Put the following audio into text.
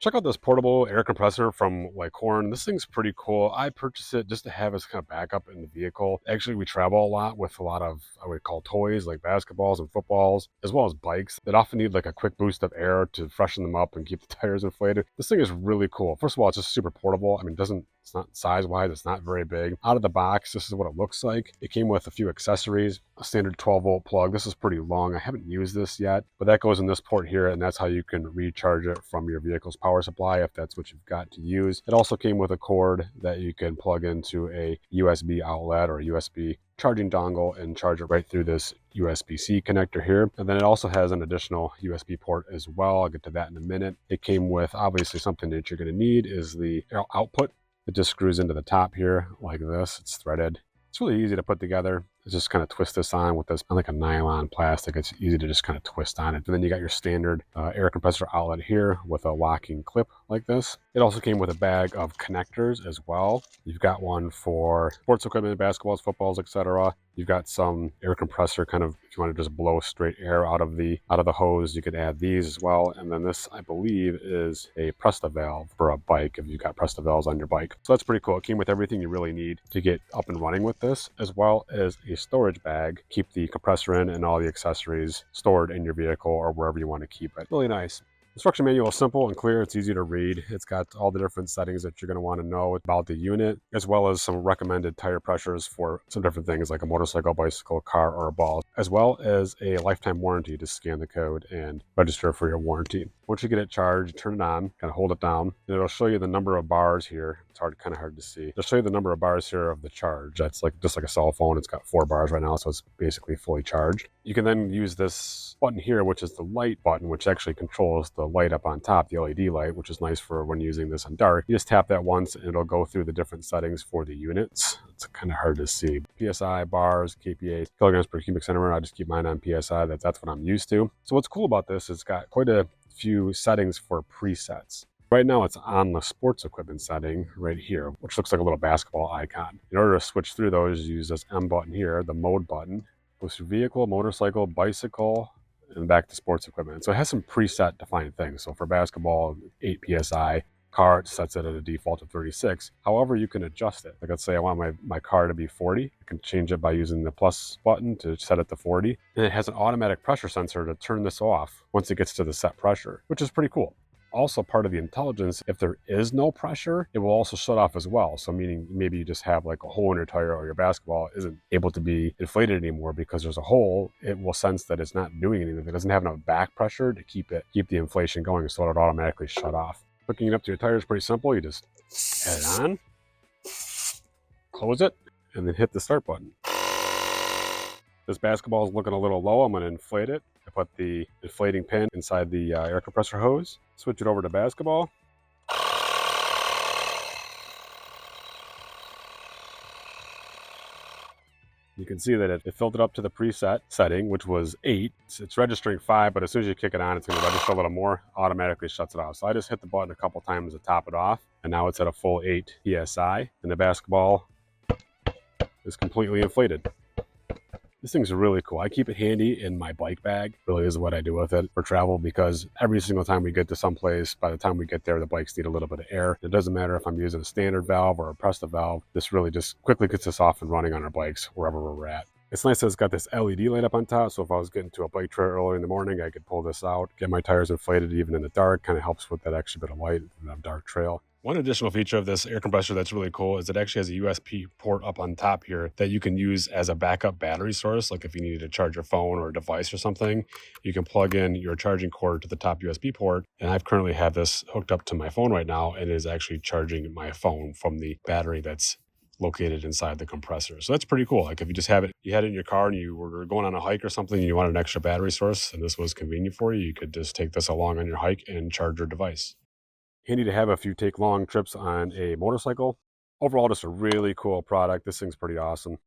Check out this portable air compressor from Licorne. This thing's pretty cool. I purchased it just to have as kind of backup in the vehicle. Actually, we travel a lot with a lot of, I would call toys like basketballs and footballs, as well as bikes that often need like a quick boost of air to freshen them up and keep the tires inflated. This thing is really cool. First of all, it's just super portable. I mean, it's not size-wise, it's not very big. Out of the box, this is what it looks like. It came with a few accessories, a standard 12-volt plug. This is pretty long. I haven't used this yet, but that goes in this port here, and that's how you can recharge it from your vehicle's power supply if that's what you've got to use. It also came with a cord that you can plug into a USB outlet or a USB charging dongle and charge it right through this USB-C connector here. And then it also has an additional USB port as well. I'll get to that in a minute. It came with obviously something that you're going to need is the output. It just screws into the top here like this. It's threaded. It's really easy to put together. It's just kind of twist this on with this like a nylon plastic. It's easy to just kind of twist on it. And then you got your standard air compressor outlet here with a locking clip like this. It also came with a bag of connectors as well. You've got one for sports equipment, basketballs, footballs, etc. You've got some air compressor kind of, if you want to just blow straight air out of the hose, you could add these as well. And then this, I believe, is a Presta valve for a bike if you've got Presta valves on your bike. So that's pretty cool. It came with everything you really need to get up and running with this, as well as a storage bag. Keep the compressor in and all the accessories stored in your vehicle or wherever you want to keep it. Really nice. Instruction manual is simple and clear. It's easy to read. It's got all the different settings that you're going to want to know about the unit, as well as some recommended tire pressures for some different things like a motorcycle, bicycle, car, or a ball, as well as a lifetime warranty to scan the code and register for your warranty. Once you get it charged, turn it on, kind of hold it down, and it'll show you the number of bars here. It's kind of hard to see. It'll show you the number of bars here of the charge. That's like just like a cell phone. It's got 4 bars right now, so it's basically fully charged. You can then use this button here, which is the light button, which actually controls the light up on top, the LED light, which is nice for when using this in dark. You just tap that once and it'll go through the different settings for the units. It's kind of hard to see. PSI, bars, kPa, kilograms per cubic centimeter. I just keep mine on PSI. That's what I'm used to. So what's cool about this is it's got quite a few settings for presets. Right now it's on the sports equipment setting right here, which looks like a little basketball icon. In order to switch through those, use this M button here, the mode button. Goes through vehicle, motorcycle, bicycle, and back to sports equipment. So it has some preset defined things. So for basketball, 8 PSI. Car, it sets it at a default of 36. However, you can adjust it. Like let's say I want my car to be 40. I can change it by using the plus button to set it to 40. And it has an automatic pressure sensor to turn this off once it gets to the set pressure, which is pretty cool. Also part of the intelligence, if there is no pressure, it will also shut off as well. So meaning maybe you just have like a hole in your tire or your basketball isn't able to be inflated anymore because there's a hole. It will sense that it's not doing anything. It doesn't have enough back pressure to keep the inflation going, so it'll automatically shut off. Hooking it up to your tire is pretty simple. You just add it on, close it, and then hit the start button. This basketball is looking a little low. I'm going to inflate it. I put the inflating pin inside the air compressor hose. Switch it over to basketball. You can see that it filled it up to the preset setting, which was 8. It's registering 5, but as soon as you kick it on, it's going to register a little more, automatically shuts it off. So I just hit the button a couple times to top it off, and now it's at a full 8 PSI, and the basketball is completely inflated. This thing's really cool. I keep it handy in my bike bag. Really is what I do with it for travel, because every single time we get to someplace, by the time we get there, the bikes need a little bit of air. It doesn't matter if I'm using a standard valve or a Presta valve. This really just quickly gets us off and running on our bikes wherever we're at. It's nice that it's got this LED light up on top, so if I was getting to a bike trail early in the morning, I could pull this out, get my tires inflated even in the dark. Kind of helps with that extra bit of light in a dark trail. One additional feature of this air compressor that's really cool is it actually has a USB port up on top here that you can use as a backup battery source. Like if you needed to charge your phone or a device or something, you can plug in your charging cord to the top USB port. And I've currently had this hooked up to my phone right now, and it is actually charging my phone from the battery that's located inside the compressor. So that's pretty cool. Like if you just have it, you had it in your car and you were going on a hike or something and you wanted an extra battery source and this was convenient for you, you could just take this along on your hike and charge your device. Handy to have if you take long trips on a motorcycle. Overall, just a really cool product. This thing's pretty awesome.